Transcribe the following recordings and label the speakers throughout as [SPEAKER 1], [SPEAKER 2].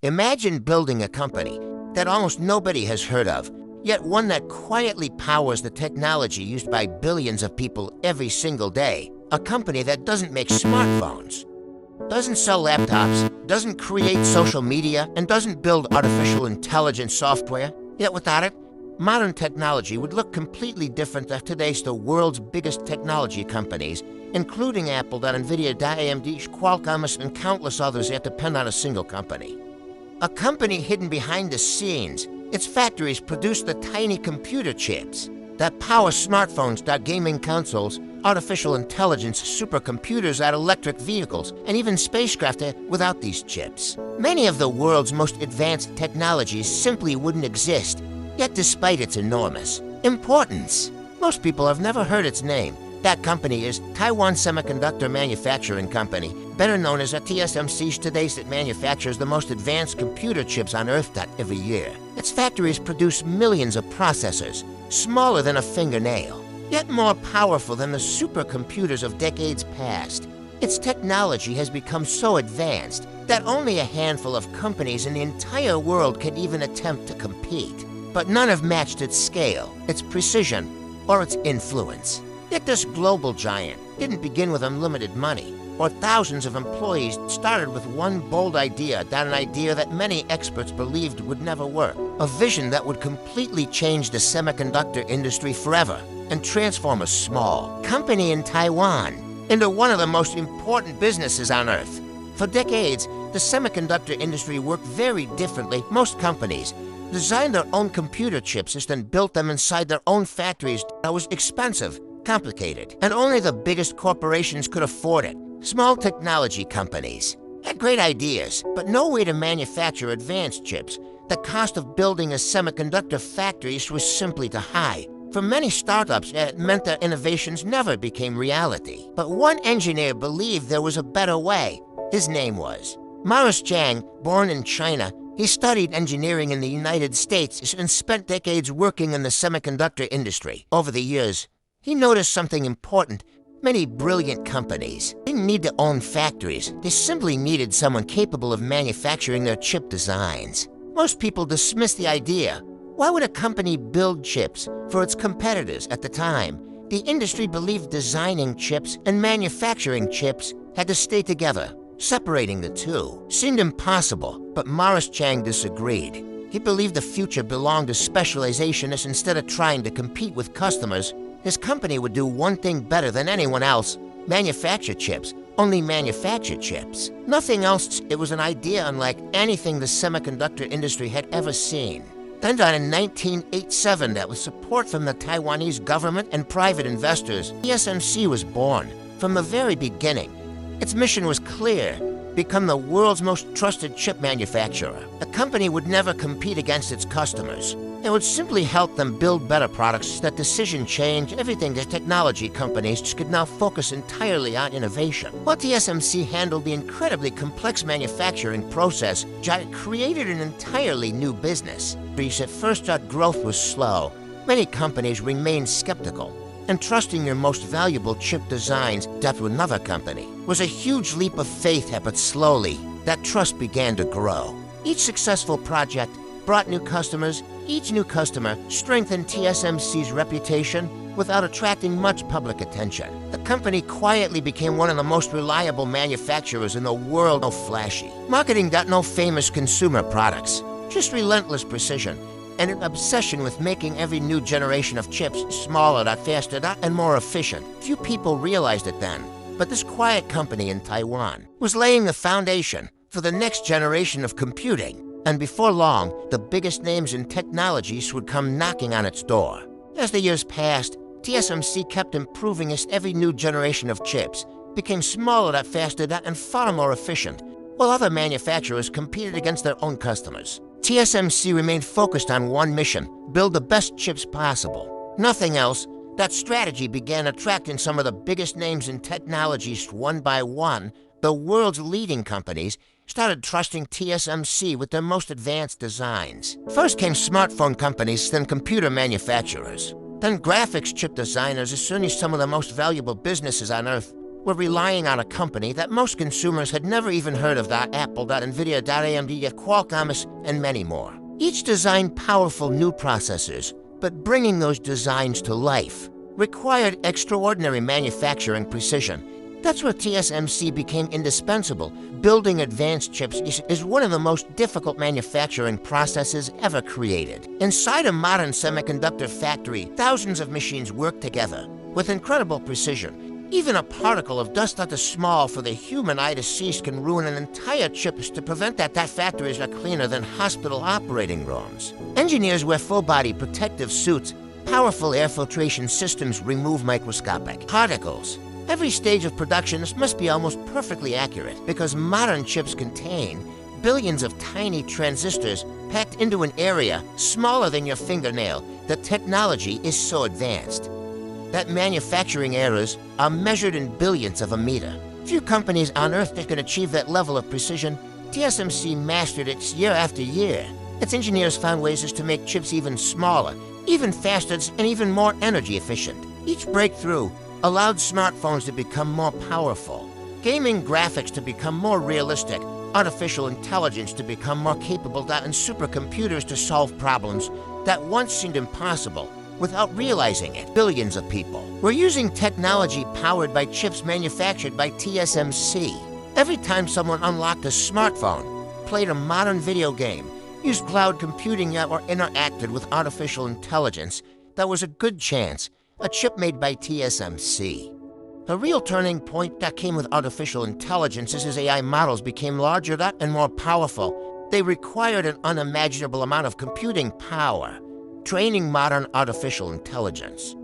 [SPEAKER 1] Imagine building a company that almost nobody has heard of, yet one that quietly powers the technology used by billions of people every single day. A company that doesn't make smartphones, doesn't sell laptops, doesn't create social media, and doesn't build artificial intelligence software. Yet without it, modern technology would look completely different than today's the world's biggest technology companies, including Apple, NVIDIA, AMD, Qualcomm, and countless others that depend on a single company. A company hidden behind the scenes. Its factories produce the tiny computer chips that power smartphones, gaming consoles, artificial intelligence, supercomputers, electric vehicles, and even spacecraft. Without these chips, many of the world's most advanced technologies simply wouldn't exist. Yet despite its enormous importance, most people have never heard its name. That company is Taiwan Semiconductor Manufacturing Company, better known as TSMC. Today it manufactures the most advanced computer chips on Earth every year. Its factories produce millions of processors, smaller than a fingernail, yet more powerful than the supercomputers of decades past. Its technology has become so advanced that only a handful of companies in the entire world can even attempt to compete. But none have matched its scale, its precision, or its influence. Yet this global giant didn't begin with unlimited money or thousands of employees. Started with one bold idea, an idea that many experts believed would never work. A vision that would completely change the semiconductor industry forever and transform a small company in Taiwan into one of the most important businesses on Earth. For decades, the semiconductor industry worked very differently. Most companies designed their own computer chips and then built them inside their own factories. That was expensive, complicated, and only the biggest corporations could afford it. Small technology companies had great ideas, but no way to manufacture advanced chips. The cost of building a semiconductor factory was simply too high. For many startups, it meant that innovations never became reality. But one engineer believed there was a better way. His name was Morris Chang. Born in China, he studied engineering in the United States and spent decades working in the semiconductor industry. Over the years, he noticed something important. Many brilliant companies didn't need to own factories. They simply needed someone capable of manufacturing their chip designs. Most people dismissed the idea. Why would a company build chips for its competitors at the time? The industry believed designing chips and manufacturing chips had to stay together. Separating the two seemed impossible, but Morris Chang disagreed. He believed the future belonged to specialization. Instead of trying to compete with customers, his company would do one thing better than anyone else: manufacture chips. Only manufacture chips. Nothing else. It was an idea unlike anything the semiconductor industry had ever seen. Then in 1987, that with support from the Taiwanese government and private investors, TSMC was born. From the very beginning, its mission was clear: become the world's most trusted chip manufacturer. The company would never compete against its customers. It would simply help them build better products. That decision changed everything. The technology companies could now focus entirely on innovation. While TSMC handled the incredibly complex manufacturing process, it created an entirely new business. At first, growth was slow. Many companies remained skeptical, and trusting their most valuable chip designs to another company was a huge leap of faith. But slowly, that trust began to grow. Each successful project brought new customers. Each new customer strengthened TSMC's reputation without attracting much public attention. The company quietly became one of the most reliable manufacturers in the world. No flashy marketing, no famous consumer products, just relentless precision and an obsession with making every new generation of chips smaller, faster, and more efficient. Few people realized it then, but this quiet company in Taiwan was laying the foundation for the next generation of computing. And before long, the biggest names in technologies would come knocking on its door. As the years passed, TSMC kept improving as every new generation of chips became smaller, faster, and far more efficient, while other manufacturers competed against their own customers. TSMC remained focused on one mission: build the best chips possible. Nothing else. That strategy began attracting some of the biggest names in technologies. One by one, the world's leading companies started trusting TSMC with their most advanced designs. First came smartphone companies, then computer manufacturers, then graphics chip designers. As soon as some of the most valuable businesses on Earth were relying on a company that most consumers had never even heard of: Apple, NVIDIA, AMD, Qualcomm, and many more. Each designed powerful new processors, but bringing those designs to life required extraordinary manufacturing precision. That's where TSMC became indispensable. Building advanced chips is one of the most difficult manufacturing processes ever created. Inside a modern semiconductor factory, thousands of machines work together with incredible precision. Even a particle of dust that is small for the human eye to see can ruin an entire chip. To prevent that factories are cleaner than hospital operating rooms. Engineers wear full-body protective suits. Powerful air filtration systems remove microscopic particles. Every stage of production must be almost perfectly accurate because modern chips contain billions of tiny transistors packed into an area smaller than your fingernail. The technology is so advanced that manufacturing errors are measured in billions of a meter. Few companies on Earth that can achieve that level of precision. TSMC mastered it year after year. Its engineers found ways to make chips even smaller, even faster, and even more energy efficient. Each breakthrough allowed smartphones to become more powerful, gaming graphics to become more realistic, artificial intelligence to become more capable, and supercomputers to solve problems that once seemed impossible without realizing it. Billions of people were using technology powered by chips manufactured by TSMC. Every time someone unlocked a smartphone, played a modern video game, used cloud computing, or interacted with artificial intelligence, there was a good chance a chip made by TSMC. The real turning point that came with artificial intelligence is as AI models became larger and more powerful. They required an unimaginable amount of computing power. Training modern artificial intelligence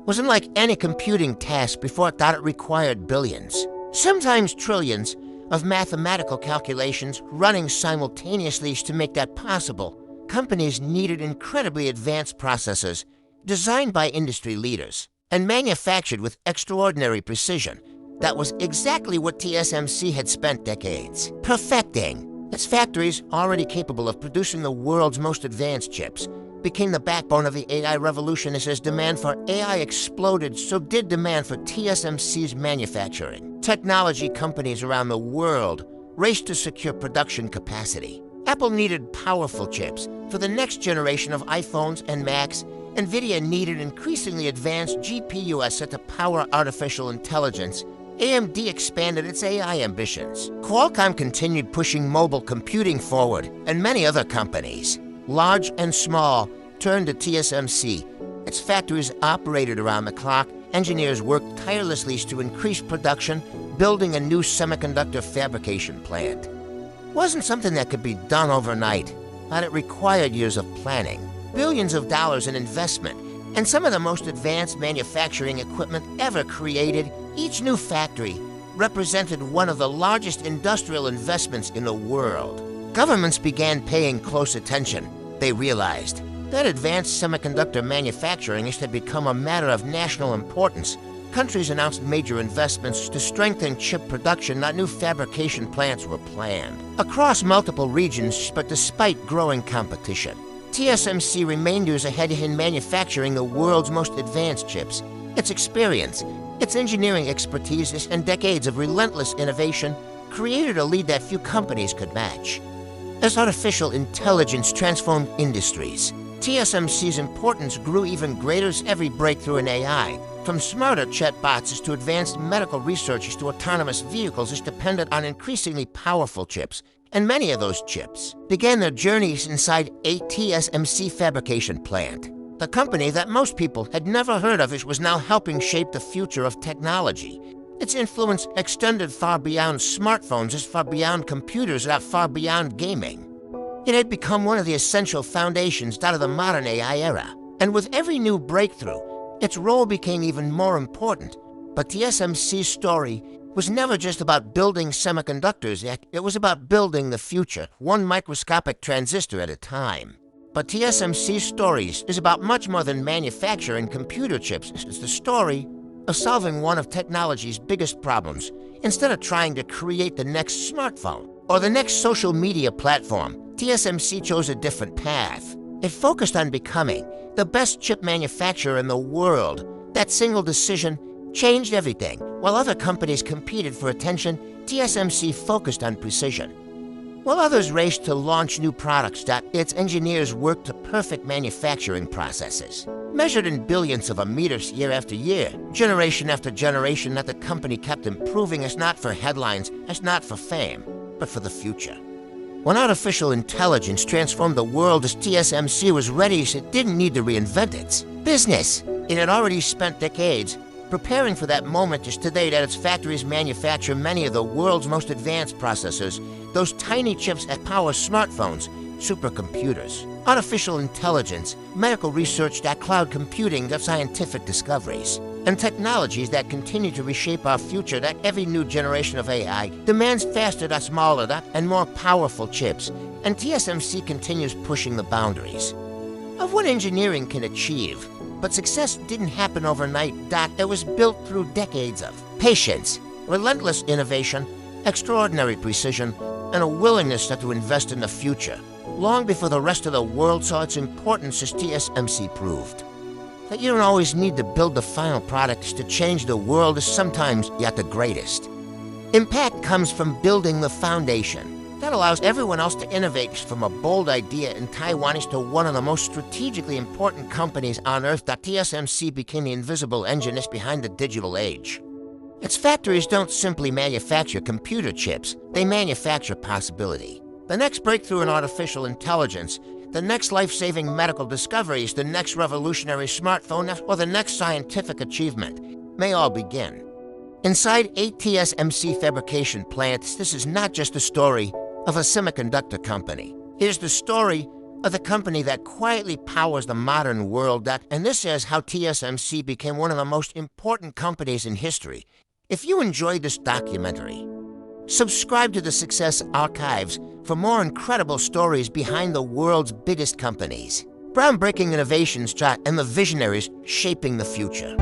[SPEAKER 1] wasn't like any computing task before it required billions, sometimes trillions, of mathematical calculations running simultaneously. To make that possible, companies needed incredibly advanced processors designed by industry leaders and manufactured with extraordinary precision. That was exactly what TSMC had spent decades perfecting. Its factories, already capable of producing the world's most advanced chips, became the backbone of the AI revolution. As demand for AI exploded, so did demand for TSMC's manufacturing. Technology companies around the world raced to secure production capacity. Apple needed powerful chips for the next generation of iPhones and Macs. NVIDIA needed increasingly advanced GPUs to power artificial intelligence. AMD expanded its AI ambitions. Qualcomm continued pushing mobile computing forward, and many other companies, large and small, turned to TSMC. Its factories operated around the clock. Engineers worked tirelessly to increase production, building a new semiconductor fabrication plant. It wasn't something that could be done overnight, but it required years of planning, billions of dollars in investment, and some of the most advanced manufacturing equipment ever created. Each new factory represented one of the largest industrial investments in the world. Governments began paying close attention. They realized that advanced semiconductor manufacturing had become a matter of national importance. Countries announced major investments to strengthen chip production. New fabrication plants were planned across multiple regions, but despite growing competition, TSMC remained years ahead in manufacturing the world's most advanced chips. Its experience, its engineering expertise, and decades of relentless innovation created a lead that few companies could match. As artificial intelligence transformed industries, TSMC's importance grew even greater. Every breakthrough in AI, from smarter chatbots to advanced medical research to autonomous vehicles, is dependent on increasingly powerful chips. And many of those chips began their journeys inside a TSMC fabrication plant. The company that most people had never heard of was now helping shape the future of technology. Its influence extended far beyond smartphones, far beyond computers, far beyond gaming. It had become one of the essential foundations of the modern AI era. And with every new breakthrough, its role became even more important. But TSMC's story was never just about building semiconductors. It was about building the future, one microscopic transistor at a time. But TSMC's story is about much more than manufacturing computer chips. It's the story of solving one of technology's biggest problems. Instead of trying to create the next smartphone or the next social media platform, TSMC chose a different path. It focused on becoming the best chip manufacturer in the world. That single decision changed everything. While other companies competed for attention, TSMC focused on precision. While others raced to launch new products, its engineers worked to perfect manufacturing processes. Measured in billions of meters year after year, generation after generation, that the company kept improving, as not for headlines, as not for fame, but for the future. When artificial intelligence transformed the world, as TSMC was ready, it didn't need to reinvent its business. It had already spent decades preparing for that moment, as today that its factories manufacture many of the world's most advanced processors, those tiny chips that power smartphones, supercomputers, artificial intelligence, medical research, cloud computing, scientific discoveries, and technologies that continue to reshape our future. That every new generation of AI demands faster, smaller, and more powerful chips, and TSMC continues pushing the boundaries of what engineering can achieve. But success didn't happen overnight, It was built through decades of patience, relentless innovation, extraordinary precision, and a willingness to invest in the future, long before the rest of the world saw its importance, as TSMC proved. That you don't always need to build the final products to change the world, is sometimes yet the greatest. Impact comes from building the foundation that allows everyone else to innovate, from a bold idea in Taiwan to one of the most strategically important companies on Earth. TSMC became the invisible engine behind the digital age. Its factories don't simply manufacture computer chips, they manufacture possibility. The next breakthrough in artificial intelligence, the next life-saving medical discoveries, the next revolutionary smartphone, or the next scientific achievement may all begin inside a TSMC fabrication plant. This is not just a story of a semiconductor company. It is the story of the company that quietly powers the modern world, and this is how TSMC became one of the most important companies in history. If you enjoyed this documentary, subscribe to the Success Archives for more incredible stories behind the world's biggest companies, groundbreaking innovations, and the visionaries shaping the future.